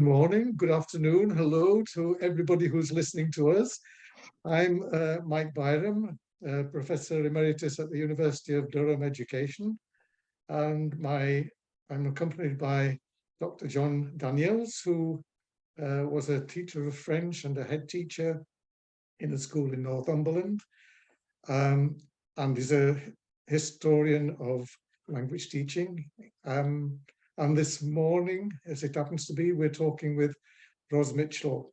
Morning, good afternoon, hello to everybody who's listening to us. I'm Mike Byram, Professor Emeritus at the University of Durham Education, and I'm accompanied by Dr. John Daniels, who was a teacher of French and a head teacher in a school in Northumberland, and is a historian of language teaching. And this morning, as it happens to be, we're talking with Ros Mitchell.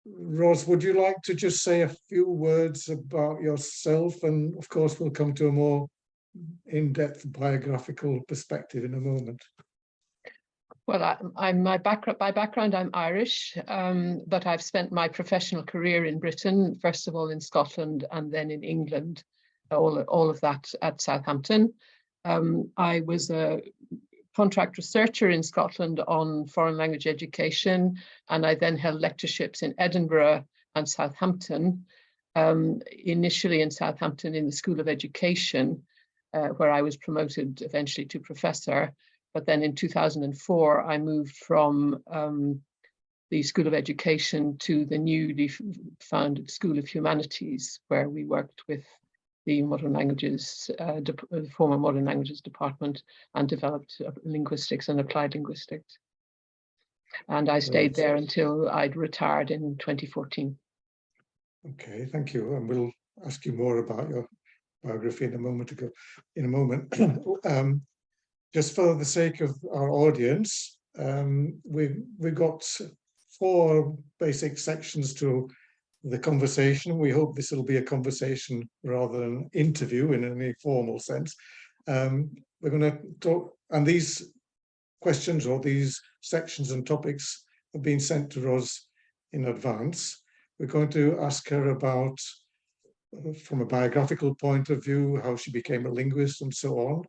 Ros, would you like to just say a few words about yourself? And of course, we'll come to a more in-depth biographical perspective in a moment. Well, by background, I'm Irish, but I've spent my professional career in Britain, first of all in Scotland and then in England, all of that at Southampton. I was a contract researcher in Scotland on foreign language education, and I then held lectureships in Edinburgh and Southampton, initially in Southampton in the School of Education, where I was promoted eventually to professor. But then in 2004, I moved from the School of Education to the newly founded School of Humanities, where we worked with the modern languages, the former modern languages department, and developed linguistics and applied linguistics. And I stayed there until I'd retired in 2014. Okay, thank you. And we'll ask you more about your biography in a moment. Just for the sake of our audience, we've got 4 basic sections to the conversation. We hope this will be a conversation rather than an interview in any formal sense. We're going to talk, and these questions or these sections and topics have been sent to Ros in advance. We're going to ask her about, from a biographical point of view, how she became a linguist and so on.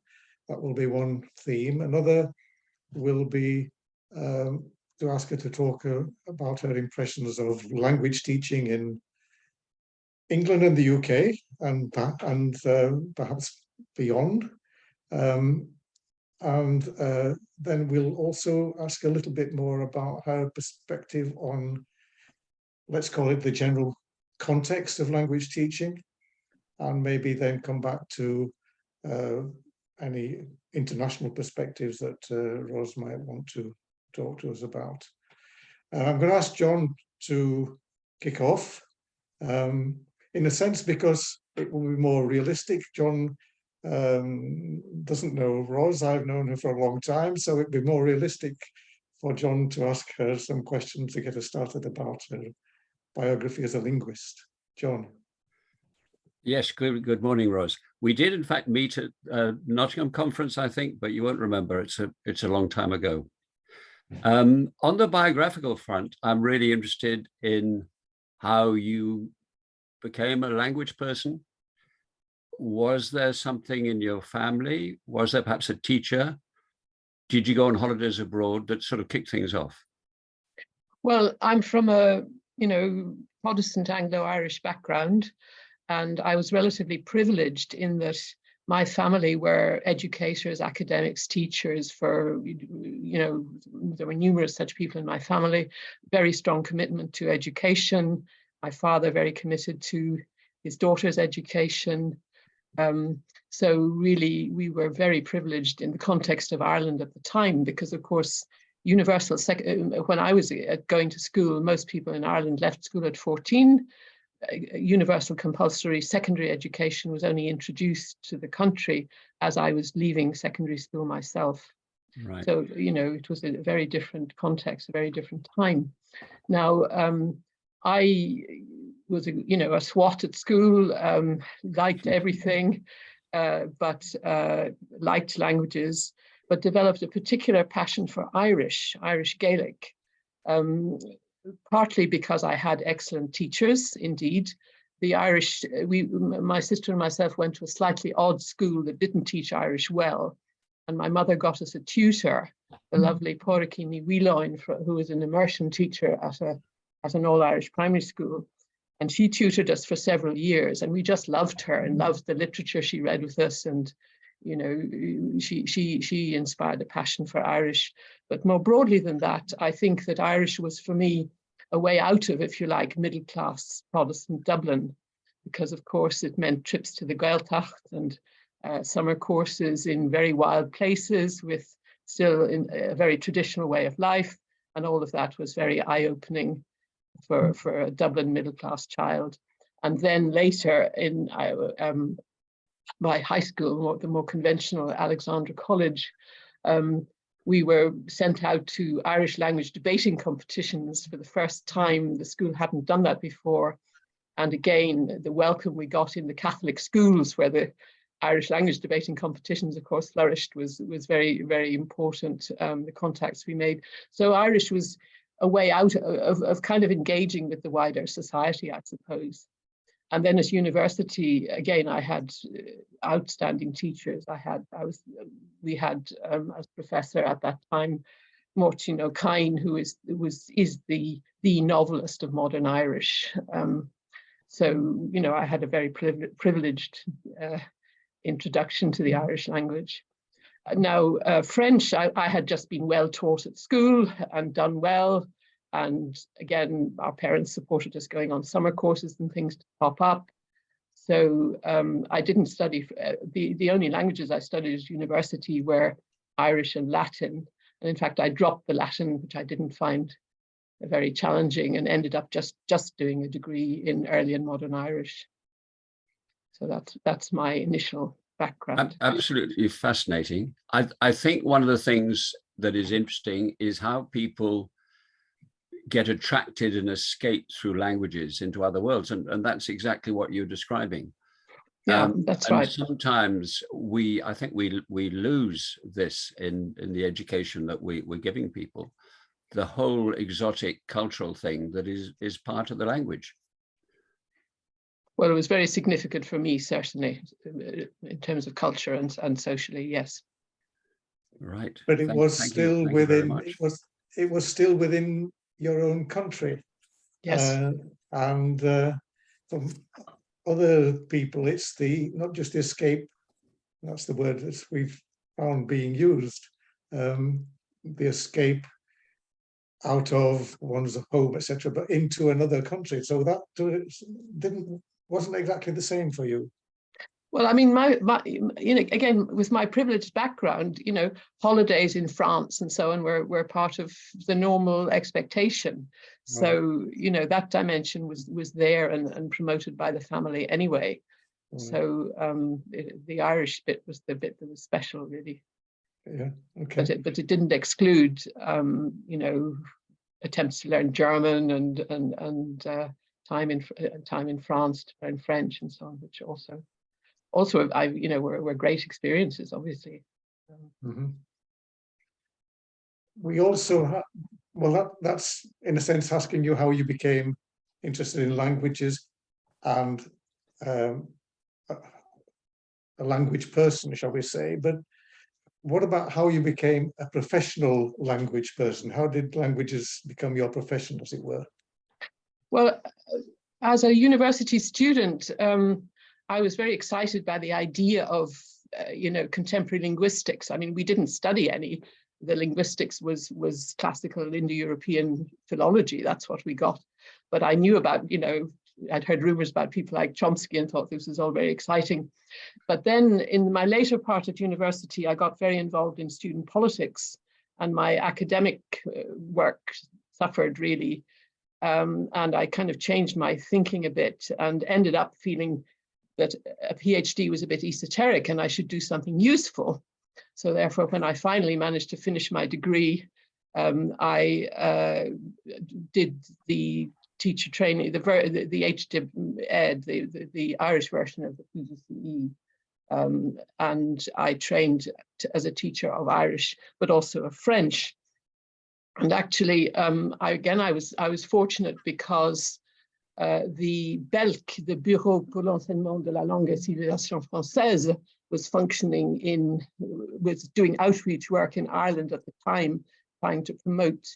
That will be one theme. Another will be to ask her to talk about her impressions of language teaching in England and the UK and perhaps beyond. And then we'll also ask a little bit more about her perspective on, let's call it the general context of language teaching, and maybe then come back to any international perspectives that Ros might want to talk to us about. I'm going to ask John to kick off, in a sense, because it will be more realistic. John doesn't know Ros. I've known her for a long time, so it'd be more realistic for John to ask her some questions to get us started about her biography as a linguist. John. Yes, good morning, Ros. We did, in fact, meet at Nottingham conference, I think, but you won't remember. It's a long time ago. On the biographical front, I'm really interested in how you became a language person. Was there something in your family? Was there perhaps a teacher? Did you go on holidays abroad that sort of kicked things off? Well, I'm from a, Protestant Anglo-Irish background, and I was relatively privileged in that my family were educators, academics, teachers for, there were numerous such people in my family, very strong commitment to education. My father very committed to his daughter's education. So really, we were very privileged in the context of Ireland at the time, because of course, when I was going to school, most people in Ireland left school at 14. Universal compulsory secondary education was only introduced to the country as I was leaving secondary school myself. Right. So, it was a very different context, a very different time. Now, I was, a swot at school, liked everything, but liked languages, but developed a particular passion for Irish Gaelic. Partly because I had excellent teachers, indeed. The Irish, my sister and myself went to a slightly odd school that didn't teach Irish well. And my mother got us a tutor, the lovely Porikini Wheeloin, who was an immersion teacher at an all-Irish primary school. And she tutored us for several years, and we just loved her and loved the literature she read with us. And You know, she inspired a passion for Irish. But more broadly than that, I think that Irish was for me a way out of, if you like, middle-class Protestant Dublin, because of course it meant trips to the Gaeltacht and summer courses in very wild places with still in a very traditional way of life. And all of that was very eye-opening for a Dublin middle-class child. And then later in my high school, the more conventional Alexandra College, we were sent out to Irish language debating competitions for the first time. The school hadn't done that before. And again, the welcome we got in the Catholic schools where the Irish language debating competitions, of course, flourished was very, very important, the contacts we made. So Irish was a way out of kind of engaging with the wider society, I suppose. And then at university, again, I had outstanding teachers. We had as professor at that time, Mortin O'Kine, who is the novelist of modern Irish. So, you know, I had a very privileged introduction to the Irish language. Now, French, I had just been well taught at school and done well. And again, our parents supported us going on summer courses and things to pop up. So I didn't study, the only languages I studied at university were Irish and Latin. And in fact, I dropped the Latin, which I didn't find very challenging, and ended up just doing a degree in early and modern Irish. So that's my initial background. Absolutely fascinating. I think one of the things that is interesting is how people get attracted and escape through languages into other worlds, and that's exactly what you're describing. Yeah, that's right. Sometimes I think we lose this in the education that we're giving people, the whole exotic cultural thing that is part of the language. Well, it was very significant for me, certainly, in terms of culture and socially, yes. Right. But it was still within, it was still within your own country. Yes. And from other people, it's not just the escape, that's the word that we've found being used, the escape out of one's home, etc., but into another country. So that wasn't exactly the same for you. Well, I mean, my you know, again, with my privileged background, you know, holidays in France and so on were part of the normal expectation. So, you know, that dimension was there and promoted by the family anyway. So the Irish bit was the bit that was special, really. Yeah. Okay. But it didn't exclude, you know, attempts to learn German and time in France to learn French and so on, which also you know, were great experiences, obviously. We also well, that's in a sense asking you how you became interested in languages and a language person, shall we say. But what about how you became a professional language person? How did languages become your profession, as it were? Well, as a university student, I was very excited by the idea of, you know, contemporary linguistics. I mean, we didn't study any. The linguistics was classical Indo-European philology. That's what we got. But I knew about, you know, I'd heard rumors about people like Chomsky and thought this was all very exciting. But then in my later part at university, I got very involved in student politics, and my academic work suffered really. And I kind of changed my thinking a bit and ended up feeling that a PhD was a bit esoteric and I should do something useful. So therefore, when I finally managed to finish my degree, I did the teacher training, the HDib Ed, the Irish version of the PGCE. And I trained as a teacher of Irish, but also of French. And actually, I was fortunate because the BELC, the Bureau pour l'enseignement de la langue et civilisation française, was functioning was doing outreach work in Ireland at the time, trying to promote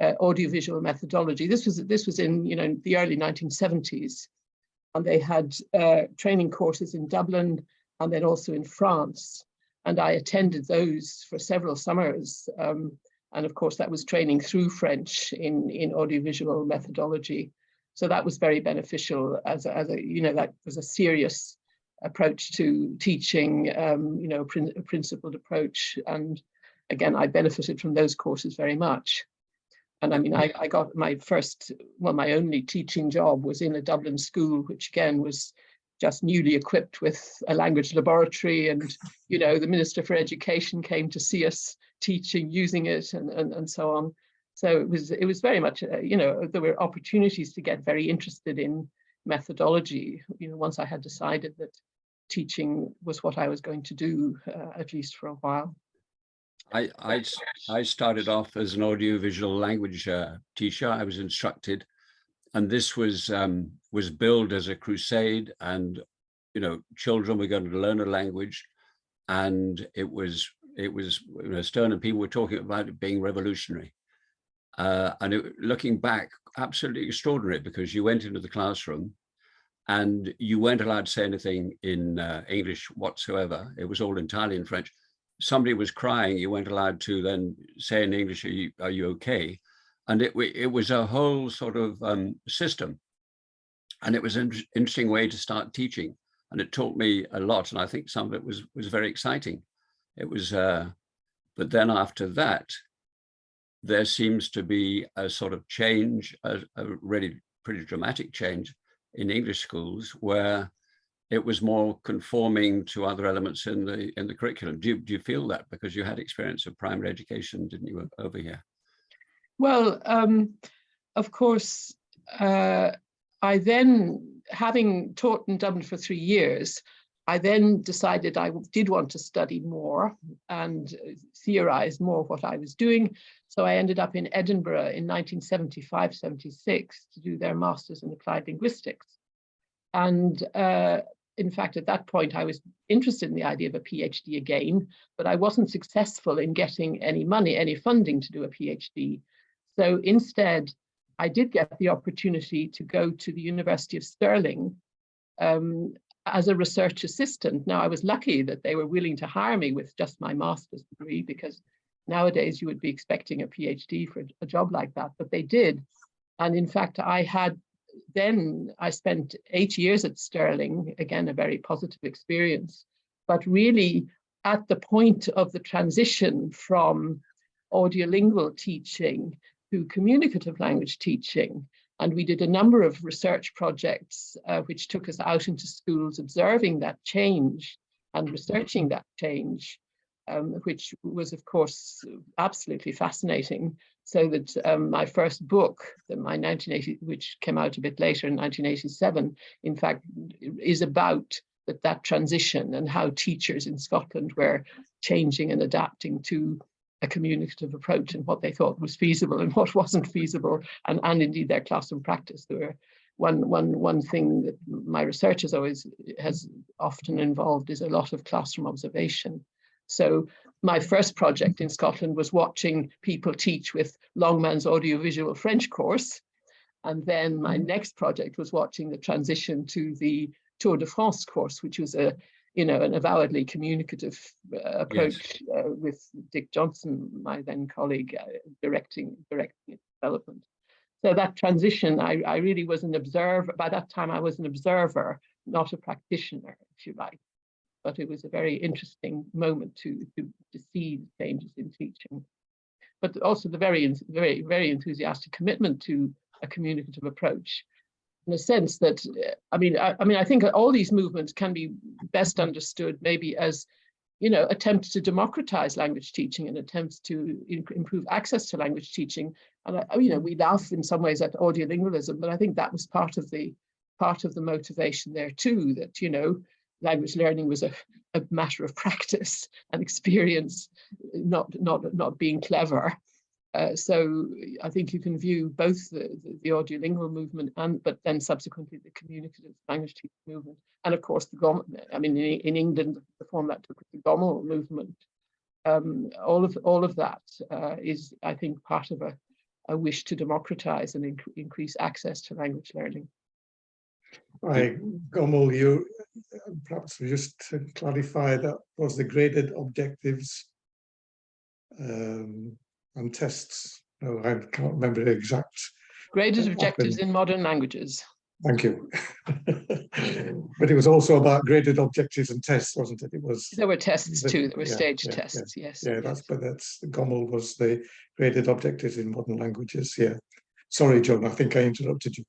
audiovisual methodology. This was in, you know, the early 1970s, and they had training courses in Dublin and then also in France. And I attended those for several summers. And of course, that was training through French in audiovisual methodology. So that was very beneficial as a that was a serious approach to teaching, a principled approach. And again, I benefited from those courses very much. And I mean, I got my my only teaching job was in a Dublin school, which again was just newly equipped with a language laboratory. And, the Minister for Education came to see us teaching, using it, and so on. So it was very much, there were opportunities to get very interested in methodology, once I had decided that teaching was what I was going to do, at least for a while. I started off as an audiovisual language teacher. I was instructed, and this was billed as a crusade, and children were going to learn a language, and it was Stern and people were talking about it being revolutionary, and looking back, absolutely extraordinary, because you went into the classroom and you weren't allowed to say anything in English whatsoever. It was all entirely in French. Somebody was crying, you weren't allowed to then say in English, are you okay? And it was a whole sort of system. And it was an interesting way to start teaching. And it taught me a lot. And I think some of it was very exciting. It was, but then after that, there seems to be a sort of change, a really pretty dramatic change in English schools, where it was more conforming to other elements in the curriculum. Do you feel that, because you had experience of primary education, didn't you, over here? Well, of course, I then, having taught in Dublin for 3 years, I then decided I did want to study more and theorize more what I was doing. So I ended up in Edinburgh in 1975-76 to do their Masters in Applied Linguistics. And in fact, at that point, I was interested in the idea of a PhD again, but I wasn't successful in getting any funding to do a PhD. So instead, I did get the opportunity to go to the University of Stirling as a research assistant. Now, I was lucky that they were willing to hire me with just my master's degree, because nowadays you would be expecting a PhD for a job like that, but they did. And in fact, I spent 8 years at Stirling, again, a very positive experience, but really at the point of the transition from audiolingual teaching to communicative language teaching. And we did a number of research projects which took us out into schools, observing that change and researching that change, which was, of course, absolutely fascinating. So that my first book, which came out a bit later in 1987, in fact, is about that transition and how teachers in Scotland were changing and adapting to a communicative approach, and what they thought was feasible and what wasn't feasible, and indeed their classroom practice. There were one thing that my research has often involved is a lot of classroom observation. So my first project in Scotland was watching people teach with Longman's audiovisual French course. And then my next project was watching the transition to the Tour de France course, which was an avowedly communicative approach, yes, with Dick Johnstone, my then colleague, directing its development. So that transition, I really was an observer. By that time, I was an observer, not a practitioner, if you like. But it was a very interesting moment to see the changes in teaching. But also the very, very enthusiastic commitment to a communicative approach, in a sense that, I think all these movements can be best understood maybe as, attempts to democratize language teaching and attempts to improve access to language teaching. And we laugh in some ways at audiolingualism, but I think that was part of the motivation there too, that, language learning was a matter of practice and experience, not being clever. So I think you can view both the audiolingual movement but then subsequently the communicative language teaching movement, and of course the GOML. In England, the form that took the GOML movement. All of that is, I think, part of a wish to democratize and increase access to language learning. Gomel, you perhaps just to clarify, that was the graded objectives and tests. No, I can't remember the exact. Graded objectives in modern languages. Thank you. But it was also about graded objectives and tests, wasn't it? It was. There were tests too. There were stage tests. Yes. Yeah, that's Gomel was the graded objectives in modern languages. Yeah. Sorry, John. I think I interrupted you.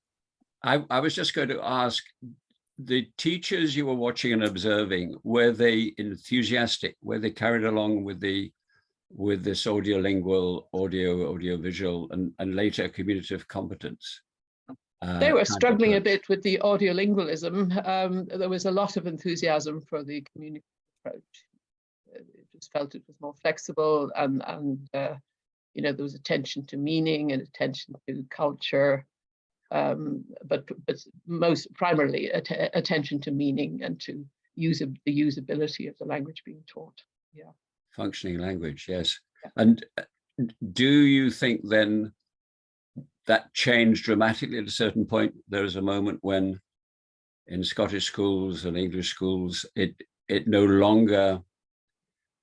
I was just going to ask, the teachers you were watching and observing, were they enthusiastic? Were they carried along with this audiolingual, audiovisual, and later communicative competence? They were struggling a bit with the audiolingualism. There was a lot of enthusiasm for the communicative approach. It just felt it was more flexible, and you know, there was attention to meaning and attention to culture, but most primarily attention to meaning and to the usability of the language being taught. Yeah. Functioning language, yes. Yeah. And do you think then that changed dramatically at a certain point? There was a moment when in Scottish schools and English schools, it no longer,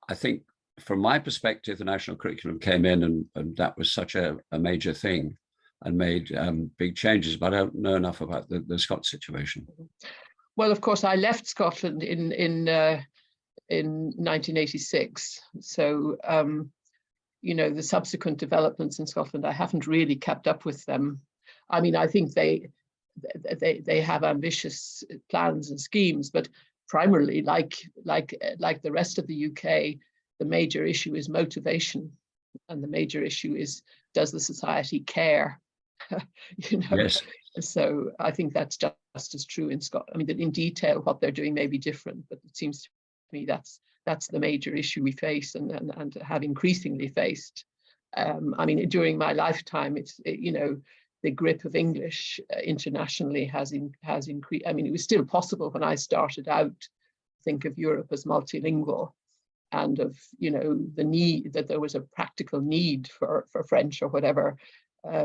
I think from my perspective, the national curriculum came in and that was such a major thing and made big changes, but I don't know enough about the Scots situation. Well, of course, I left Scotland in 1986. So, you know, the subsequent developments in Scotland, I haven't really kept up with them. I mean, I think they have ambitious plans and schemes, but primarily, like the rest of the UK, the major issue is motivation, and the major issue is, does the society care? You know. Yes. So I think that's just as true in Scotland. I mean, in detail, what they're doing may be different, but it seems to me that's the major issue we face and have increasingly faced. I mean, during my lifetime, you know, the grip of English internationally has increased. I mean, it was still possible when I started out to think of Europe as multilingual, and of, you know, the need that there was a practical need for French or whatever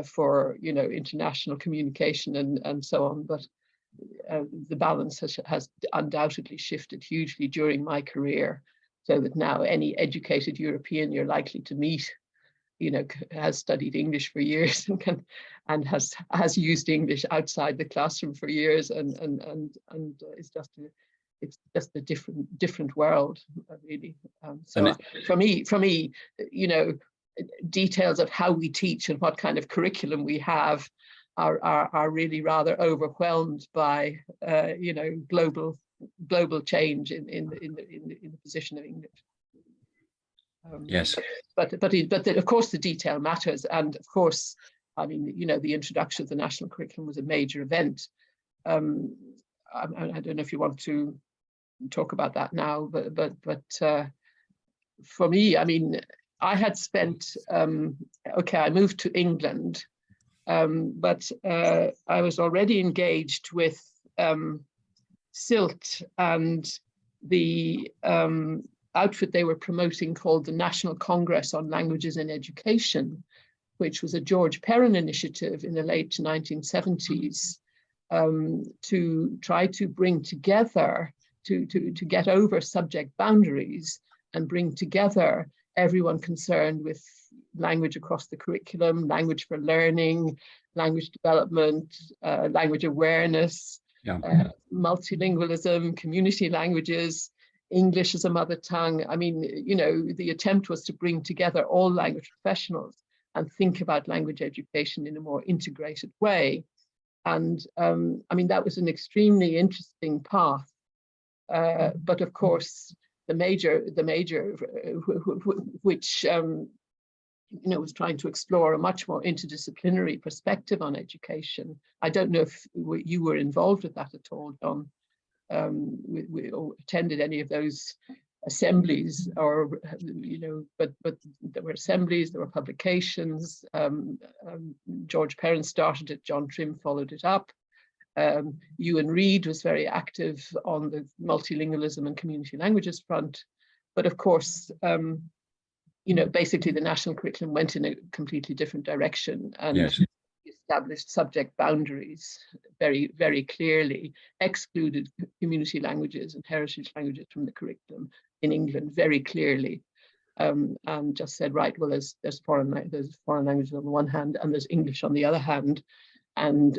for, you know, international communication and so on. But the balance has undoubtedly shifted hugely during my career, so that now any educated European you're likely to meet, you know, has studied English for years and has used English outside the classroom for years, and it's just a different world, really. So for me, you know, details of how we teach and what kind of curriculum we have are really rather overwhelmed by you know, global change in the position of English. Yes. But of course the detail matters, and of course, I mean, you know, the introduction of the national curriculum was a major event. I don't know if you want to talk about that now, but for me, I mean, I had spent I moved to England, but I was already engaged with SILT and the outfit they were promoting called the National Congress on Languages in Education, which was a George Perrin initiative in the late 1970s to try to bring together, to get over subject boundaries and bring together everyone concerned with language across the curriculum, language for learning, language development, language awareness, multilingualism, community languages, English as a mother tongue. I mean, you know, the attempt was to bring together all language professionals and think about language education in a more integrated way. And I mean, that was an extremely interesting path. But of course, the major, which you know, was trying to explore a much more interdisciplinary perspective on education. I don't know if you were involved with that at all, John. We attended any of those assemblies, or you know, but there were assemblies, there were publications. George Perrin started it, John Trim followed it up. Ewan Reid was very active on the multilingualism and community languages front. But of course, you know, basically the national curriculum went in a completely different direction. And the established subject boundaries very, very clearly, excluded community languages and heritage languages from the curriculum in England very clearly, and just said, right, well, there's foreign languages on the one hand, and there's English on the other hand, and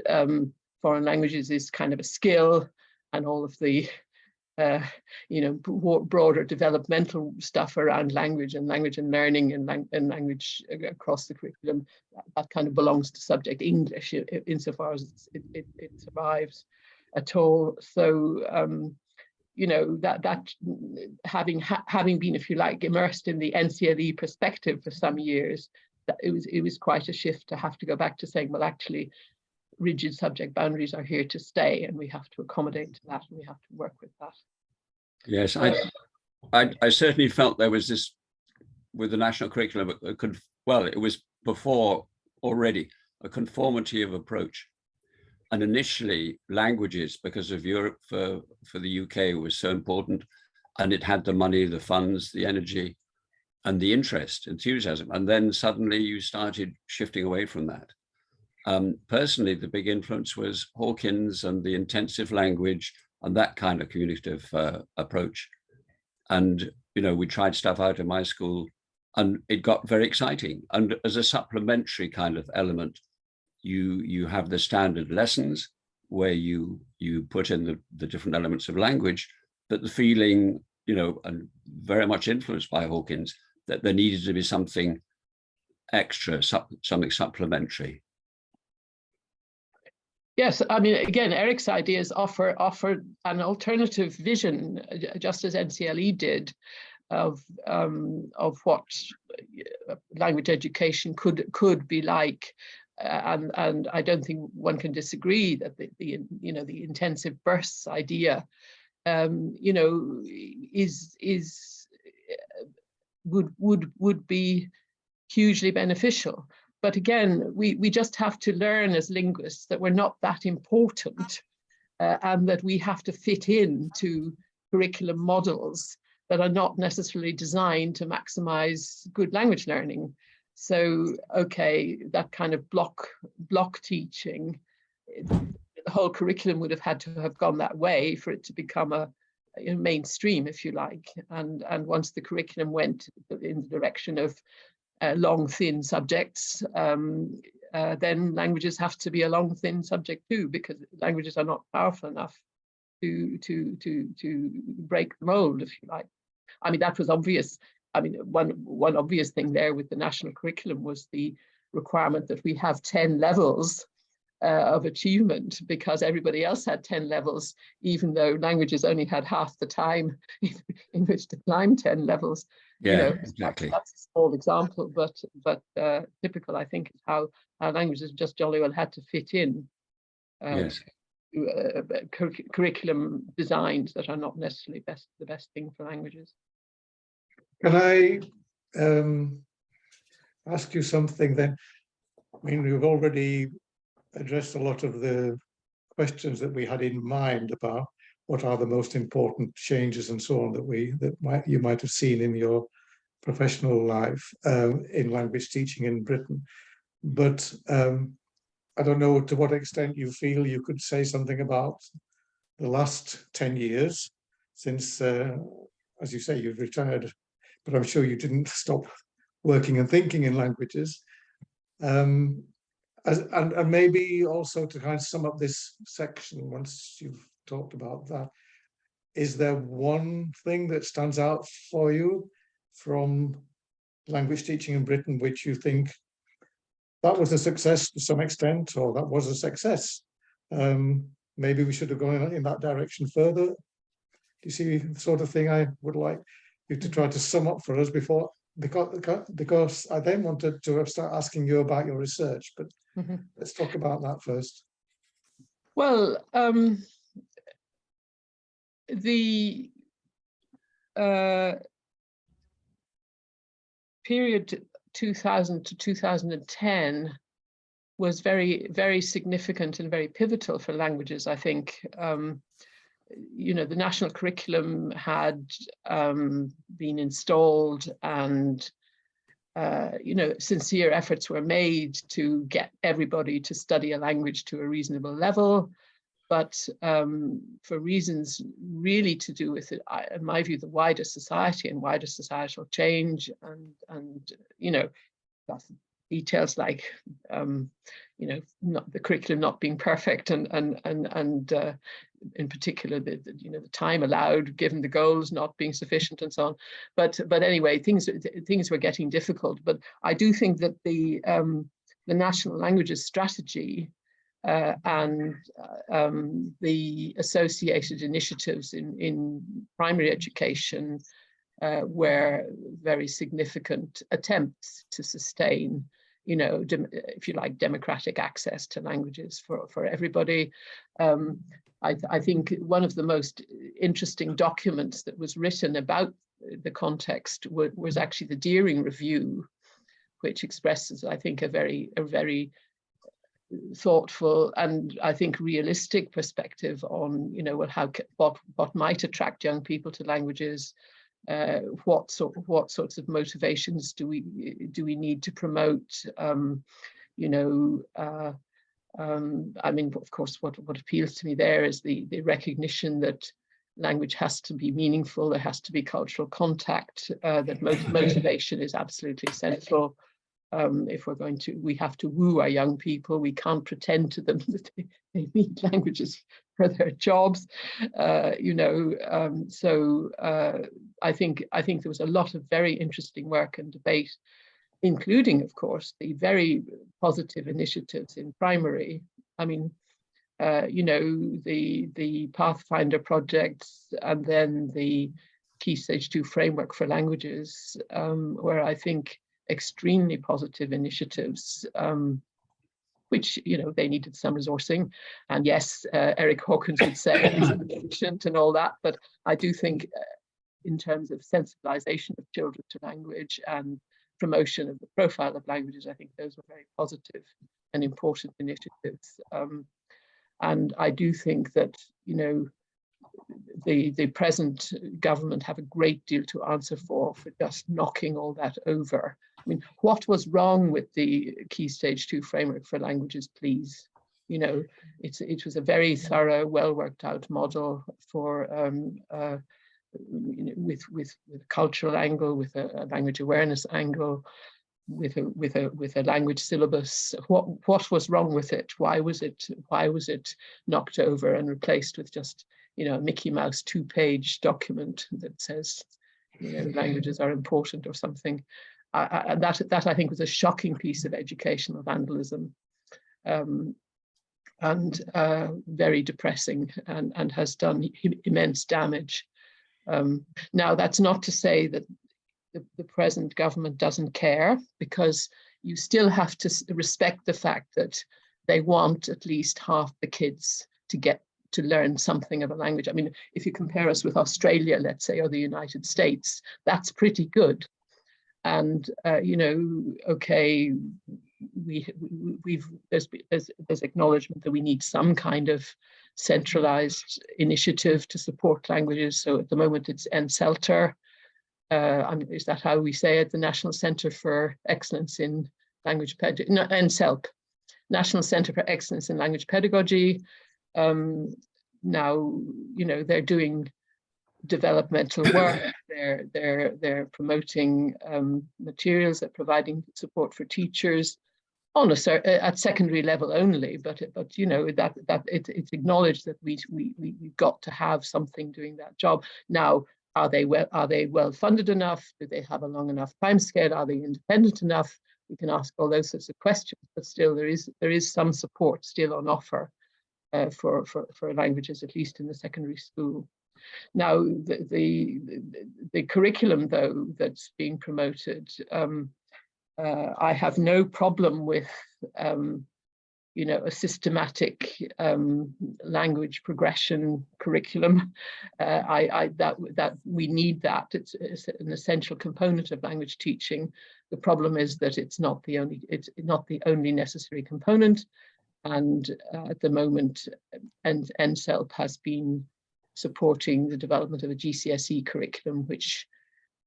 foreign languages is kind of a skill, and all of the broader developmental stuff around language and learning and language across the curriculum, that kind of belongs to subject English insofar as it survives at all. So that having been, if you like, immersed in the NCLE perspective for some years, that it was quite a shift to have to go back to saying, well, actually, rigid subject boundaries are here to stay, and we have to accommodate to that, and we have to work with that. Yes, I certainly felt there was this with the national curriculum. It was before already a conformity of approach, and initially languages, because of Europe for the UK, was so important, and it had the money, the funds, the energy, and the enthusiasm, and then suddenly you started shifting away from that. Personally, the big influence was Hawkins and the intensive language and that kind of communicative approach. And, we tried stuff out in my school, and it got very exciting. And as a supplementary kind of element, you have the standard lessons where you put in the different elements of language, but the feeling, and very much influenced by Hawkins, that there needed to be something extra, something supplementary. Yes, I mean, again, Eric's ideas offer an alternative vision, just as NCLE did, of what language education could be like, and I don't think one can disagree that the intensive bursts idea, would be hugely beneficial. But again, we just have to learn as linguists that we're not that important, and that we have to fit into curriculum models that are not necessarily designed to maximize good language learning. So, okay, that kind of block teaching, the whole curriculum would have had to have gone that way for it to become a mainstream, if you like. And once the curriculum went in the direction of long, thin subjects, then languages have to be a long, thin subject too, because languages are not powerful enough to break the mold, if you like. I mean, that was obvious. I mean, one obvious thing there with the national curriculum was the requirement that we have 10 levels of achievement, because everybody else had 10 levels, even though languages only had half the time in which to climb 10 levels. Yeah, exactly. That's a small example, but typical, I think, is how languages just jolly well had to fit in. Yes. Curriculum designs that are not necessarily the best thing for languages. Can I ask you something then? I mean, we've already addressed a lot of the questions that we had in mind about what are the most important changes and so on that you might have seen in your professional life in language teaching in Britain. But I don't know to what extent you feel you could say something about the last 10 years since, as you say, you've retired, but I'm sure you didn't stop working and thinking in languages. And maybe also to kind of sum up this section, once you've talked about that, is there one thing that stands out for you from language teaching in Britain which you think that was a success to some extent, or that was a success? Maybe we should have gone in that direction further. Do you see the sort of thing I would like you to try to sum up for us before, because I then wanted to start asking you about your research, but let's talk about that first. Well, the period 2000 to 2010 was very, very significant and very pivotal for languages, I think. The national curriculum had been installed, and sincere efforts were made to get everybody to study a language to a reasonable level. But for reasons really to do with it, in my view, the wider society and wider societal change, and that's details like not the curriculum not being perfect, and in particular the time allowed given the goals not being sufficient and so on. But anyway, things were getting difficult. But I do think that the National Languages Strategy and the associated initiatives in primary education were very significant attempts to sustain, if you like, democratic access to languages for everybody. I think one of the most interesting documents that was written about the context was actually the Deering Review, which expresses, I think, a very thoughtful and I think realistic perspective on, what might attract young people to languages. What sorts of motivations do we need to promote? I mean, of course, what appeals to me there is the recognition that language has to be meaningful. There has to be cultural contact. That motivation is absolutely essential. If we're going to, we have to woo our young people. We can't pretend to them that they need languages for their jobs, So I think there was a lot of very interesting work and debate, including, of course, the very positive initiatives in primary. I mean, the Pathfinder projects, and then the Key Stage 2 framework for languages, where I think extremely positive initiatives, which, they needed some resourcing. And yes, Eric Hawkins would say it's insufficient and all that, but I do think in terms of sensibilization of children to language and promotion of the profile of languages, I think those were very positive and important initiatives. And I do think that, the present government have a great deal to answer for just knocking all that over. I mean, what was wrong with the Key Stage 2 framework for languages, please? It was a very thorough, well worked out model for with a cultural angle, with a language awareness angle, with a language syllabus. What was wrong with it? Why was it knocked over and replaced with just a Mickey Mouse 2-page document that says languages are important or something? That I think was a shocking piece of educational vandalism, and very depressing, and has done immense damage. Now, that's not to say that the present government doesn't care, because you still have to respect the fact that they want at least half the kids to get to learn something of a language. I mean, if you compare us with Australia, let's say, or the United States, that's pretty good. And okay, there's acknowledgement that we need some kind of centralized initiative to support languages. So at the moment it's NCELTER. Is that how we say it? The National Centre for Excellence in Language Pedagogy. No, NCELP, National Centre for Excellence in Language Pedagogy. Now, they're doing developmental work. They're promoting materials. They're providing support for teachers on at secondary level only. But it's acknowledged that we've got to have something doing that job. Now, are they well funded enough? Do they have a long enough timescale? Are they independent enough? We can ask all those sorts of questions. But still, there is some support still on offer for languages, at least in the secondary school. Now, the curriculum, though, that's being promoted, I have no problem with, a systematic language progression curriculum. That we need that. It's an essential component of language teaching. The problem is that it's not the only necessary component. And at the moment, NCELP has been supporting the development of a GCSE curriculum, which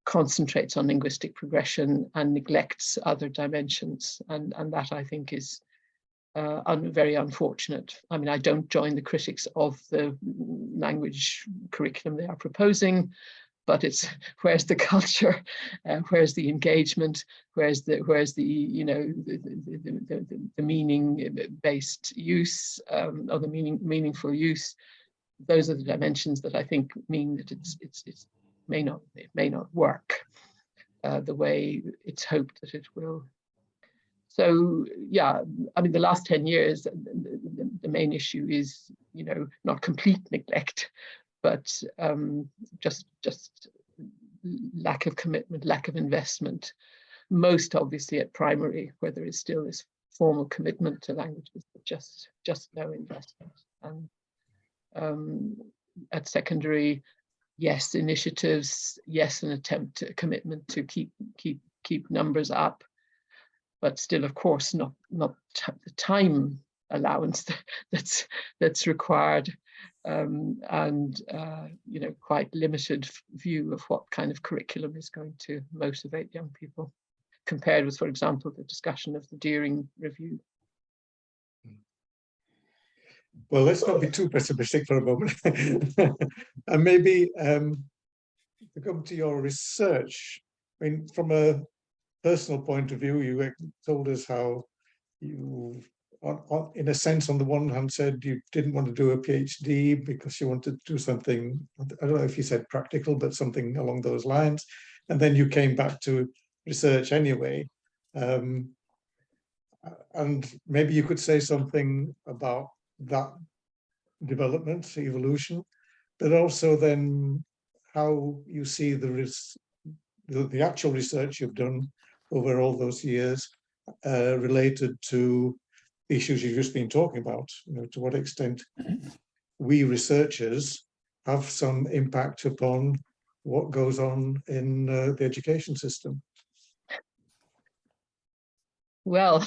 concentrates on linguistic progression and neglects other dimensions. And that, I think, is very unfortunate. I mean, I don't join the critics of the language curriculum they are proposing, but it's where's the culture, where's the engagement, where's the the meaning-based use or the meaningful use. Those are the dimensions that I think mean that it may not work the way it's hoped that it will. So yeah, I mean, the last 10 years, the main issue is, not complete neglect, but just lack of commitment, lack of investment, most obviously at primary, where there is still this formal commitment to languages, but just no investment. And at secondary, yes, initiatives, yes, an attempt, a commitment to keep numbers up, but still, of course, not the time allowance that's required, and quite limited view of what kind of curriculum is going to motivate young people, compared with, for example, the discussion of the Deering Review. Well, let's not be too pessimistic for a moment. And maybe to come to your research, I mean, from a personal point of view, you told us how you, in a sense, on the one hand, said you didn't want to do a PhD because you wanted to do something, I don't know if you said practical, but something along those lines. And then you came back to research anyway. And maybe you could say something about that development, evolution, but also then how you see the actual research you've done over all those years related to the issues you've just been talking about. To what extent we researchers have some impact upon what goes on in the education system. Well,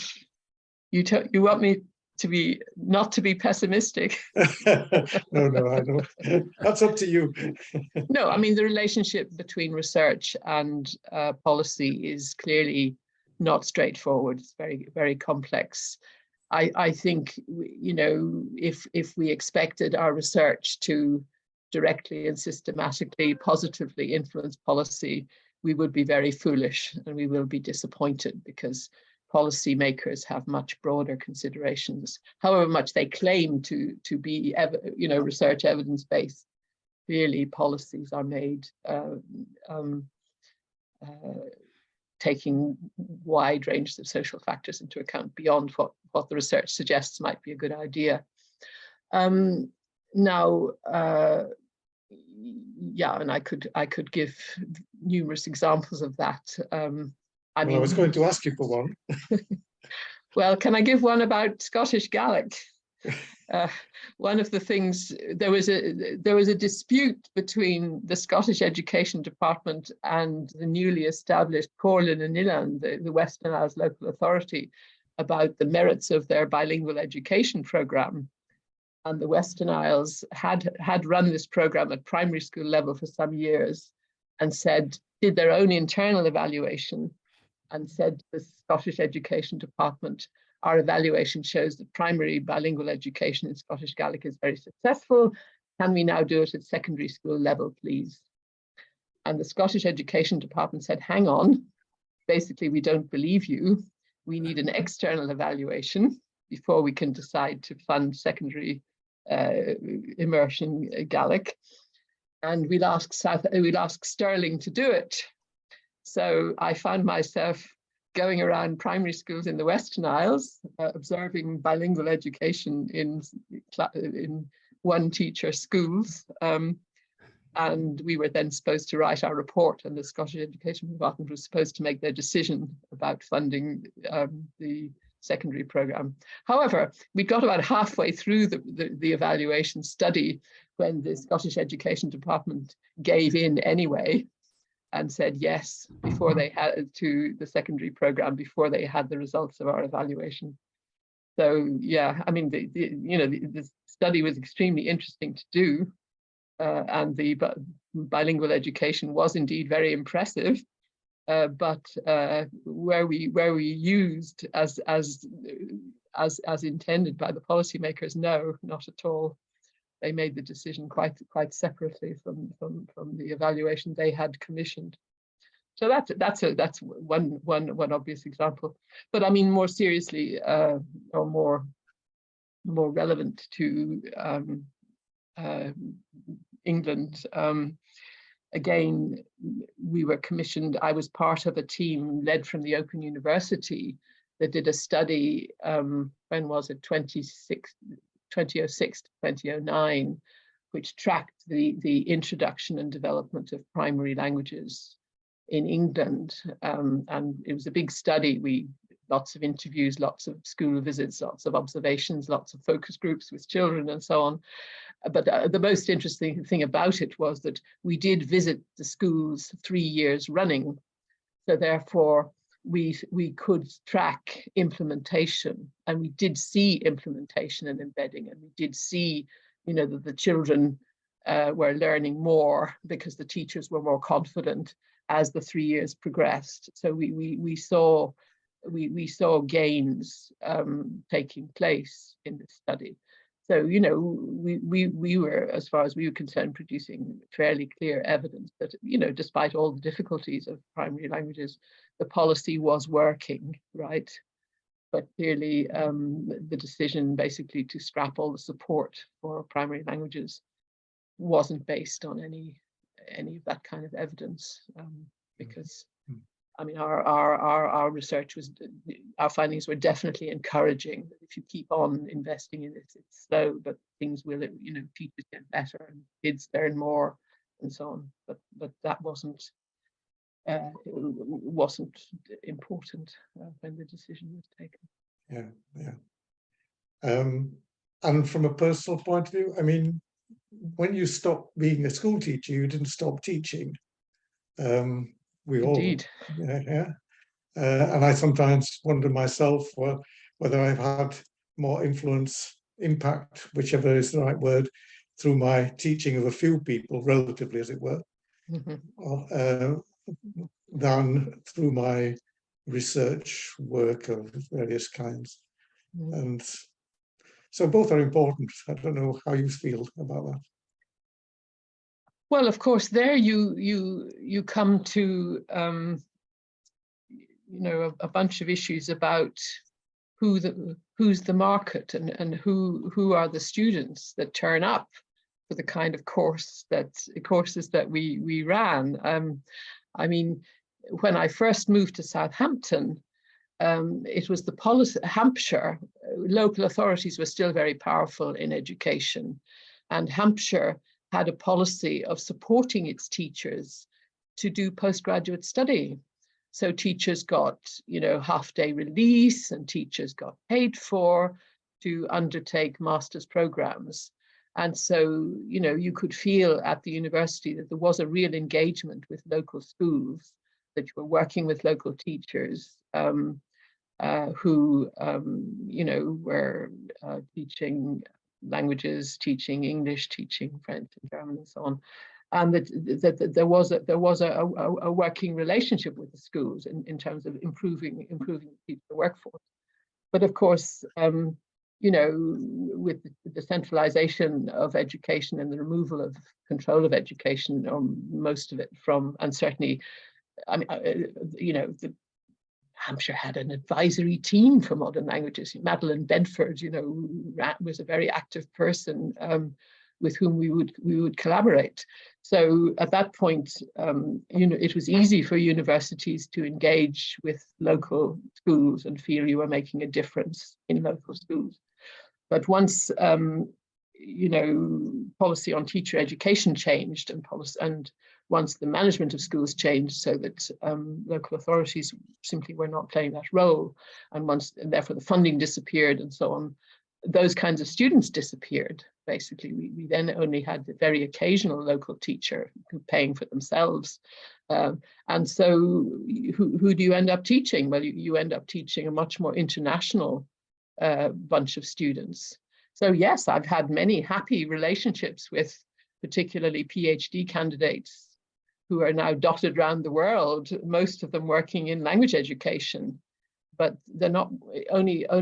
you want me to not to be pessimistic. No, I know. That's up to you. No, I mean, the relationship between research and policy is clearly not straightforward. It's very, very complex. I think, if we expected our research to directly and systematically, positively influence policy, we would be very foolish, and we will be disappointed, because policymakers have much broader considerations. However much they claim to be, research evidence-based, clearly policies are made taking wide ranges of social factors into account beyond what the research suggests might be a good idea. Now, yeah, and I could give numerous examples of that. I was going to ask you for one. Well, can I give one about Scottish Gaelic? One of the things, there was a dispute between the Scottish Education Department and the newly established Comhairle na nGileán, the Western Isles local authority, about the merits of their bilingual education programme. And the Western Isles had run this programme at primary school level for some years, and did their own internal evaluation, and said to the Scottish Education Department, our evaluation shows that primary bilingual education in Scottish Gaelic is very successful. Can we now do it at secondary school level, please? And the Scottish Education Department said, hang on, basically, we don't believe you. We need an external evaluation before we can decide to fund secondary immersion Gaelic. And we'll ask Stirling to do it. So I found myself going around primary schools in the Western Isles, observing bilingual education in one teacher schools. And we were then supposed to write our report, and the Scottish Education Department was supposed to make their decision about funding the secondary programme. However, we got about halfway through the evaluation study when the Scottish Education Department gave in anyway, and said yes before they had to the secondary programme, before they had the results of our evaluation. So yeah, I mean, the study was extremely interesting to do, and the bilingual education was indeed very impressive. But where we used as intended by the policymakers, no, not at all. They made the decision quite separately from the evaluation they had commissioned. So that's one obvious example. But I mean, more seriously, or more relevant to England. Again, we were commissioned. I was part of a team led from the Open University that did a study. When was it? 2006 to 2009, which tracked the introduction and development of primary languages in England, and it was a big study. Lots of interviews, lots of school visits, lots of observations, lots of focus groups with children and so on. But the most interesting thing about it was that we did visit the schools 3 years running. So therefore, we could track implementation, and we did see implementation and embedding, and we did see, that the children were learning more because the teachers were more confident as the 3 years progressed. So we saw gains taking place in this study. So, we were, as far as we were concerned, producing fairly clear evidence that, despite all the difficulties of primary languages, the policy was working, right? But clearly, the decision basically to scrap all the support for primary languages wasn't based on any of that kind of evidence, because I mean, our research our findings were definitely encouraging. If you keep on investing in it, it's slow, but things will, teachers get better and kids learn more and so on. But that wasn't important when the decision was taken. Yeah. And from a personal point of view, I mean, when you stopped being a school teacher, you didn't stop teaching. We Indeed. all, yeah. And I sometimes wonder myself whether I've had more impact, whichever is the right word, through my teaching of a few people, relatively as it were, than through my research work of various kinds. And so both are important. I don't know how you feel about that. Well, of course, there you come to a bunch of issues about who's the market and who are the students that turn up for the kind of courses that we ran. I mean, when I first moved to Southampton, it was the policy. Hampshire local authorities were still very powerful in education, and Hampshire had a policy of supporting its teachers to do postgraduate study. So teachers got, half-day release, and teachers got paid for to undertake master's programs. And so, you could feel at the university that there was a real engagement with local schools, that you were working with local teachers who, were teaching languages, teaching English, teaching French and German and so on, and that there was a working relationship with the schools in terms of improving the teacher workforce. But of course, with the centralization of education and the removal of control of education, or most of it and certainly, I mean, Hampshire had an advisory team for modern languages. Madeline Bedford, was a very active person with whom we would collaborate. So at that point, it was easy for universities to engage with local schools and feel you were making a difference in local schools. But once policy on teacher education changed, and once the management of schools changed so that local authorities simply were not playing that role, and therefore the funding disappeared and so on, those kinds of students disappeared. Basically, we then only had the very occasional local teacher paying for themselves. And so who do you end up teaching? Well, you end up teaching a much more international bunch of students. So yes, I've had many happy relationships with particularly PhD candidates who are now dotted around the world, most of them working in language education. But they're not only, I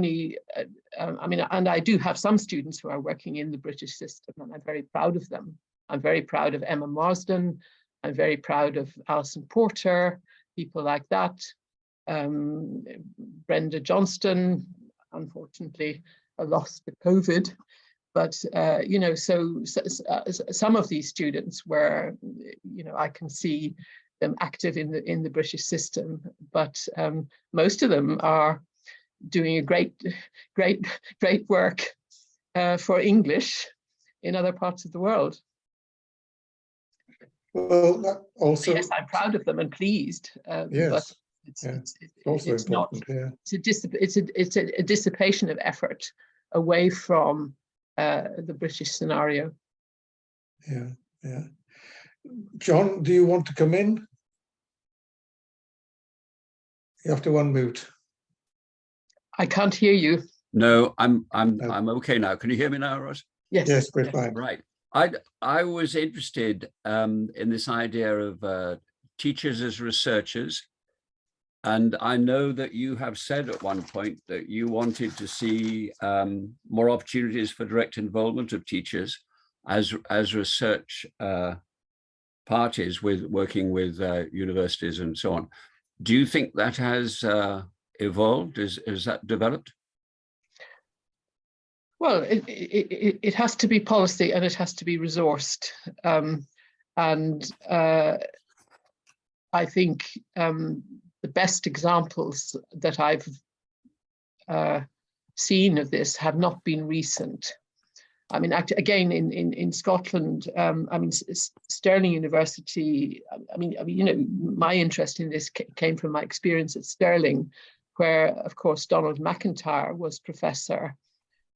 mean, and I do have some students who are working in the British system, and I'm very proud of them. I'm very proud of Emma Marsden. I'm very proud of Alison Porter, people like that. Brenda Johnstone, unfortunately, lost to COVID. But, you know, so some of these students were, you know, I can see them active in the British system, but most of them are doing a great work for English in other parts of the world. Well, that also, yes, I'm proud of them and pleased. yes, but it's not. Yeah. It's a dissipation of effort away from the British scenario. Yeah, yeah. John, do you want to come in? You have to unmute. I can't hear you. No, I'm okay now. Can you hear me now, Ros? Yes. Yes, we're fine. Right. I was interested in this idea of teachers as researchers. And I know that you have said at one point that you wanted to see more opportunities for direct involvement of teachers as research parties with working with universities and so on. Do you think that has evolved? Is that developed? Well, it has to be policy and it has to be resourced. I think the best examples that I've seen of this have not been recent. I mean, again, in Scotland, I mean, Stirling University, I mean, you know, my interest in this came from my experience at Stirling, where, of course, Donald MacIntyre was professor.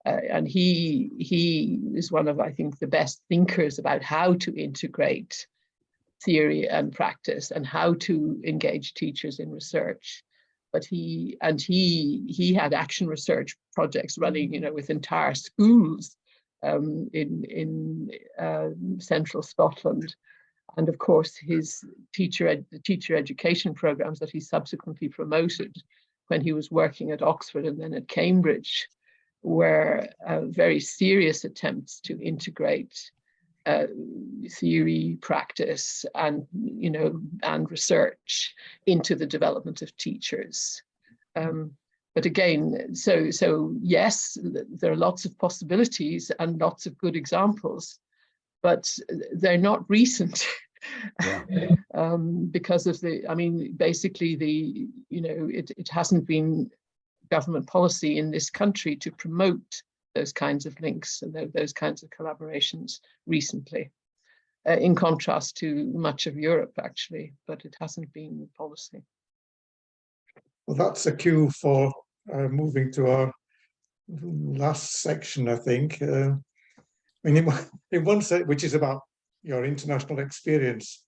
And he is one of, I think, the best thinkers about how to integrate theory and practice and how to engage teachers in research. But he had action research projects running, you know, with entire schools in central Scotland. And of course, his teacher education programs that he subsequently promoted when he was working at Oxford and then at Cambridge were very serious attempts to integrate theory, practice, and, you know, and research into the development of teachers. But again, so yes, there are lots of possibilities and lots of good examples, but they're not recent. Yeah. Because of I mean, basically you know, it hasn't been government policy in this country to promote those kinds of links and those kinds of collaborations recently, in contrast to much of Europe, actually, but it hasn't been policy. Well, that's a cue for moving to our last section, I think. I mean, in one set, which is about your international experience,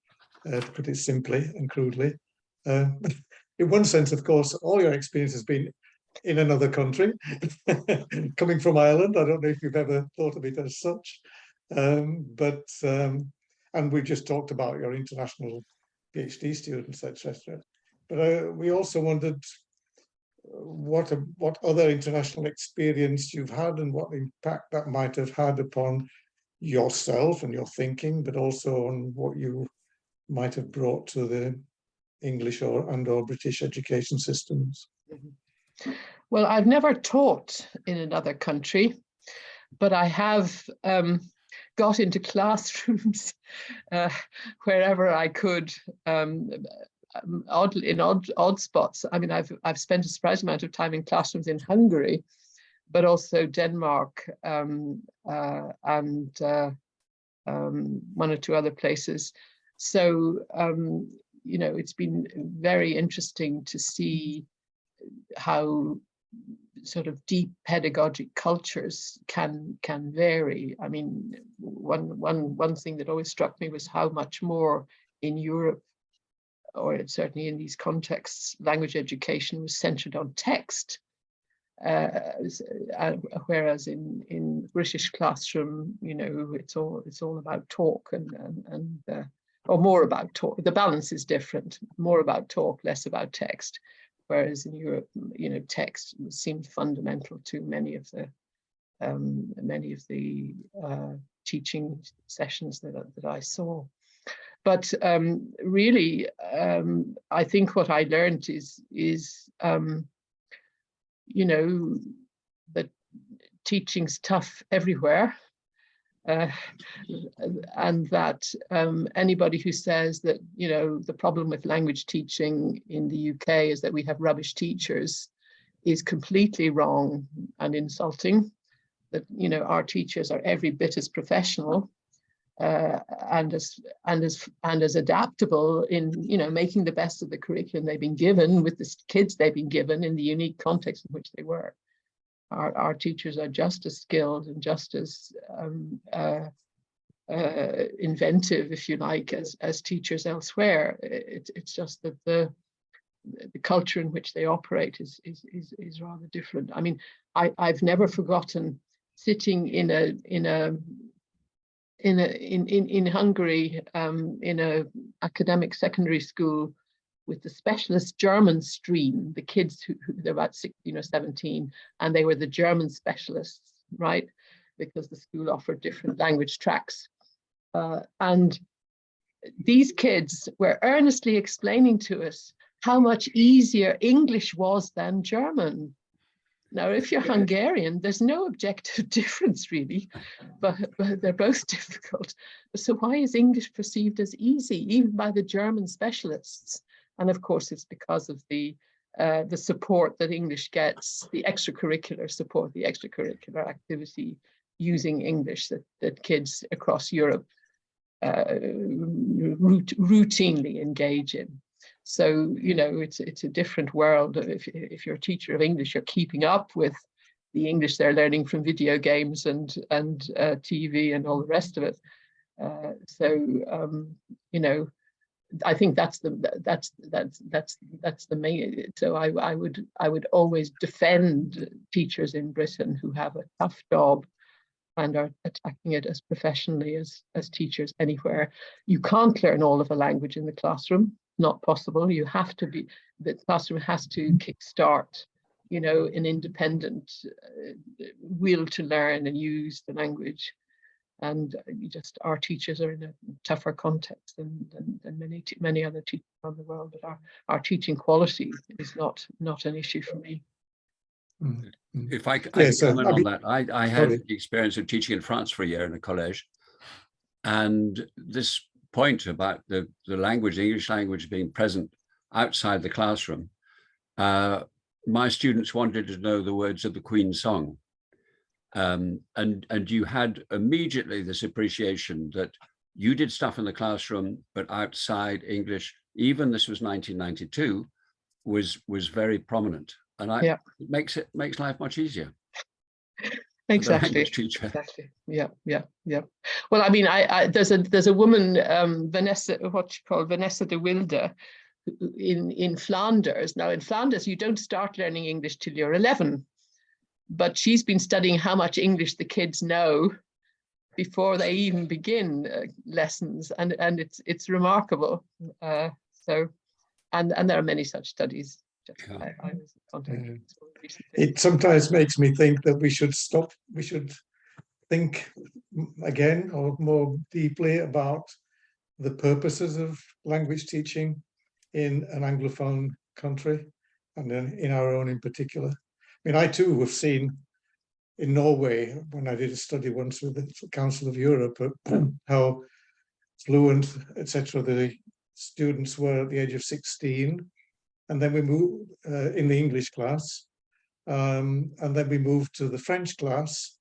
to put it simply and crudely. In one sense, of course, all your experience has been in another country. Coming from Ireland, I don't know if you've ever thought of it as such, and we've just talked about your international PhD students, etc. But we also wondered what other international experience you've had and what impact that might have had upon yourself and your thinking, but also on what you might have brought to the English or British education systems. Well, I've never taught in another country, but I have got into classrooms wherever I could, in odd spots. I mean, I've spent a surprising amount of time in classrooms in Hungary, but also Denmark and one or two other places. So, you know, it's been very interesting to see how sort of deep pedagogic cultures can vary. I mean, one thing that always struck me was how much more in Europe, or certainly in these contexts, language education was centered on text. whereas in British classroom, you know, it's all about talk or more about talk. The balance is different, more about talk, less about text. Whereas in Europe, you know, text seemed fundamental to many of the teaching sessions that I saw. But really, I think what I learned is you know, that teaching's tough everywhere. And that anybody who says that, you know, the problem with language teaching in the UK is that we have rubbish teachers is completely wrong and insulting. That, you know, our teachers are every bit as professional and as adaptable in, you know, making the best of the curriculum they've been given with the kids they've been given in the unique context in which they work. Our teachers are just as skilled and just as inventive, if you like, as teachers elsewhere. It's just that the culture in which they operate is rather different. I mean, I've never forgotten sitting in Hungary in a academic secondary school with the specialist German stream, the kids who they're about 16 or 17, and they were the German specialists, right? Because the school offered different language tracks. And these kids were earnestly explaining to us how much easier English was than German. Now, if you're Hungarian, there's no objective difference really, but they're both difficult. So why is English perceived as easy, even by the German specialists? And of course, it's because of the support that English gets, the extracurricular support, the extracurricular activity using English that kids across Europe routinely engage in. So, you know, it's a different world. If you're a teacher of English, you're keeping up with the English they're learning from video games and TV and all the rest of it. You know, I think that's the main. So I would always defend teachers in Britain who have a tough job and are attacking it as professionally as teachers anywhere. You can't learn all of a language in the classroom. Not possible. You have to be, the classroom has to kickstart, you know, an independent will to learn and use the language. And our teachers are in a tougher context than many other teachers around the world. But our teaching quality is not an issue for me. If I comment on that, I had the experience of teaching in France for a year in a college, and this point about the language, the English language being present outside the classroom, my students wanted to know the words of the Queen's song. And you had immediately this appreciation that you did stuff in the classroom, but outside English, even this was 1992, was very prominent. And it makes life much easier. Exactly. Exactly. Yeah. Well, I mean, there's a woman, Vanessa de Wilde, in Flanders. Now, in Flanders, you don't start learning English till you're 11, but she's been studying how much English the kids know before they even begin lessons, and it's remarkable. So, and there are many such studies. I was contacted recently. It sometimes makes me think that we should think again or more deeply about the purposes of language teaching in an Anglophone country, and in our own in particular. I mean, I too have seen in Norway, when I did a study once with the Council of Europe, how fluent, etc., the students were at the age of 16. And then we moved in the English class, and then we moved to the French class.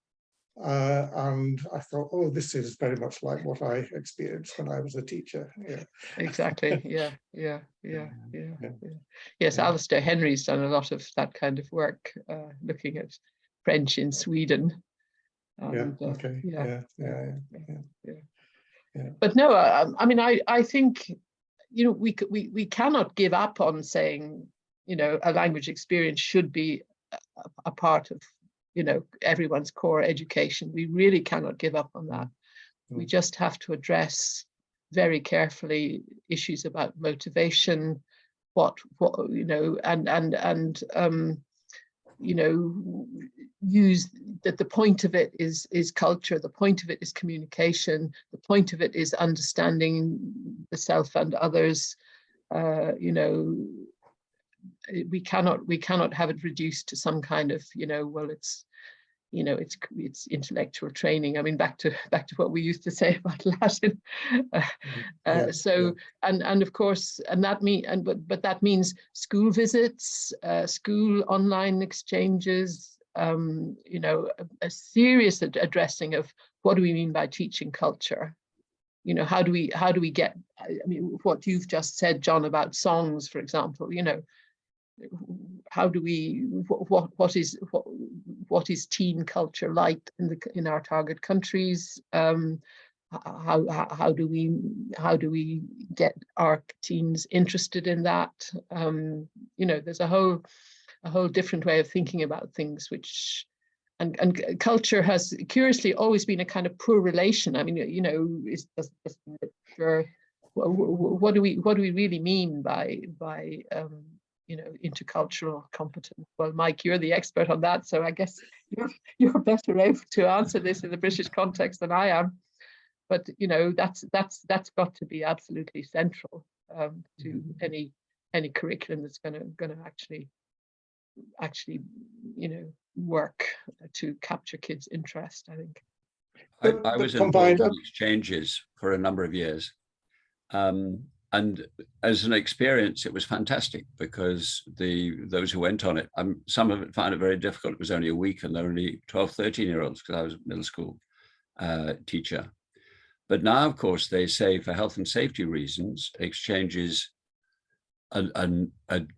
And I thought, oh, this is very much like what I experienced when I was a teacher. Yeah. Exactly. Yeah. Yes, Alistair Henry's done a lot of that kind of work, looking at French in Sweden. But no, I mean, I think, you know, we cannot give up on saying, you know, a language experience should be a part of, you know, everyone's core education. We really cannot give up on that. We just have to address very carefully issues about motivation, what you know, and you know, use that the point of it is culture, the point of it is communication, the point of it is understanding the self and others. You know, we cannot have it reduced to some kind of, you know, well, it's, you know, it's intellectual training. I mean, back to what we used to say about Latin. And of course, and that but that means school visits, school online exchanges, you know, a serious addressing of what do we mean by teaching culture. You know, how do we get, I mean, what you've just said, John, about songs, for example, you know, how do we, what is teen culture like in our target countries? How do we get our teens interested in that? You know, there's a whole different way of thinking about things, which and culture has curiously always been a kind of poor relation. I mean, you know, what do we really mean by you know, intercultural competence? Well, Mike, you're the expert on that, so I guess you're better able to answer this in the British context than I am. But you know, that's got to be absolutely central to any curriculum that's going to actually you know, work to capture kids' interest, I think. I was involved in exchanges for a number of years. And as an experience, it was fantastic because those who went on it, some of it found it very difficult. It was only a week and they're only 12, 13-year-olds because I was a middle school teacher. But now, of course, they say for health and safety reasons, exchanges are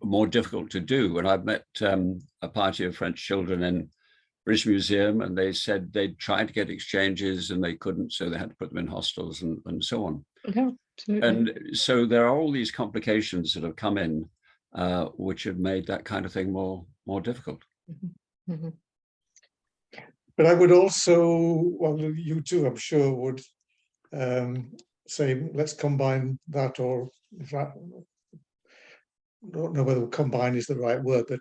more difficult to do. And I've met a party of French children in British Museum, and they said they'd tried to get exchanges and they couldn't, so they had to put them in hostels and so on. Yeah, absolutely. And so there are all these complications that have come in, which have made that kind of thing more difficult. Mm-hmm. Mm-hmm. But I would also, well, you too, I'm sure, would say, let's combine that, or if that, I don't know whether combine is the right word, but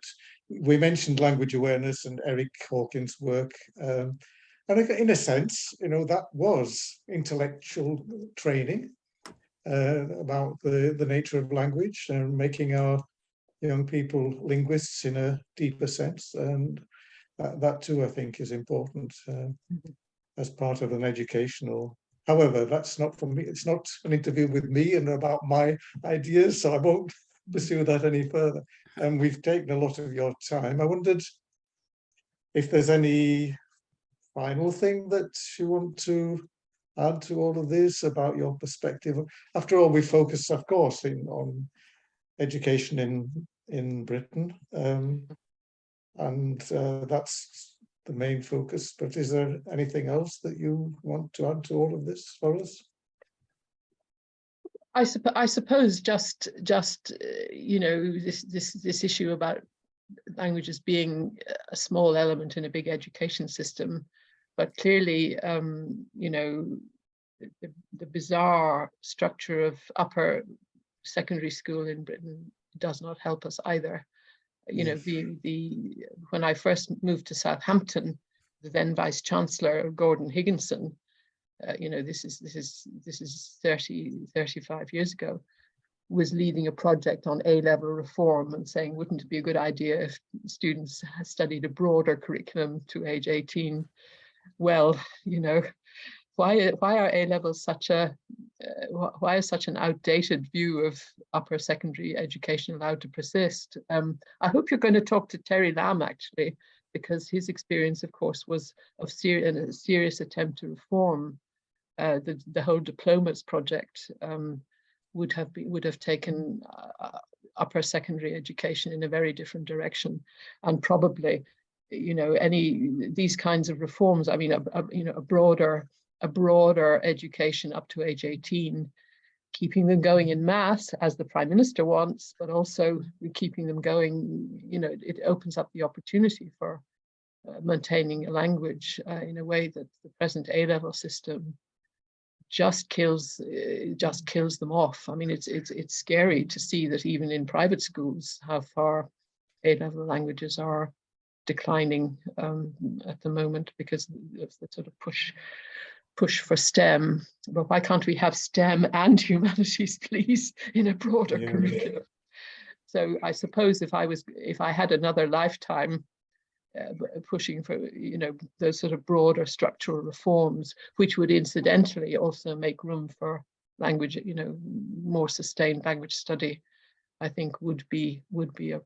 we mentioned language awareness and Eric Hawkins' work. And in a sense, you know, that was intellectual training about the nature of language and making our young people linguists in a deeper sense. And that too, I think, is important as part of an educational. However, that's not for me. It's not an interview with me and about my ideas, so I won't pursue that any further. And we've taken a lot of your time. I wondered if there's any final thing that you want to add to all of this about your perspective. After all, we focus, of course, on education in Britain, and that's the main focus. But is there anything else that you want to add to all of this for us? I suppose just you know, this issue about languages being a small element in a big education system, but clearly you know, the bizarre structure of upper secondary school in Britain does not help us either. You know, when I first moved to Southampton, the then Vice Chancellor Gordon Higginson, you know, this is 35 years ago, was leading a project on A-level reform and saying, wouldn't it be a good idea if students studied a broader curriculum to age 18? Well, you know, why are A-levels why is such an outdated view of upper secondary education allowed to persist? I hope you're going to talk to Terry Lamb, actually, because his experience, of course, was of a serious attempt to reform the whole diplomas project. Would have taken upper secondary education in a very different direction, and probably, you know, these kinds of reforms. I mean, you know, a broader education up to age 18 keeping them going in maths, as the Prime Minister wants, but also keeping them going, it opens up the opportunity for maintaining a language in a way that the present A-level system just kills them off. I mean, it's scary to see that even in private schools, how far A-level languages are declining at the moment because of the sort of push for STEM. But why can't we have STEM and humanities, please, in a broader curriculum? So I suppose if I had another lifetime pushing for those sort of broader structural reforms, which would incidentally also make room for language, more sustained language study, I think would be a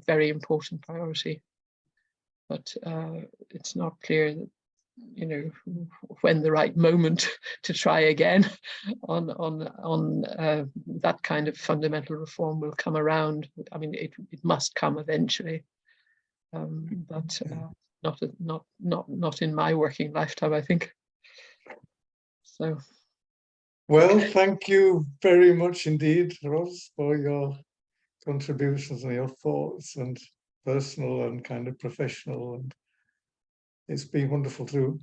very important priority. But it's not clear that when the right moment to try again on that kind of fundamental reform will come around. I mean, it must come eventually, but not in my working lifetime, I think. So. Well, thank you very much indeed, Ros, for your contributions and your thoughts, and personal and kind of professional, and it's been wonderful too.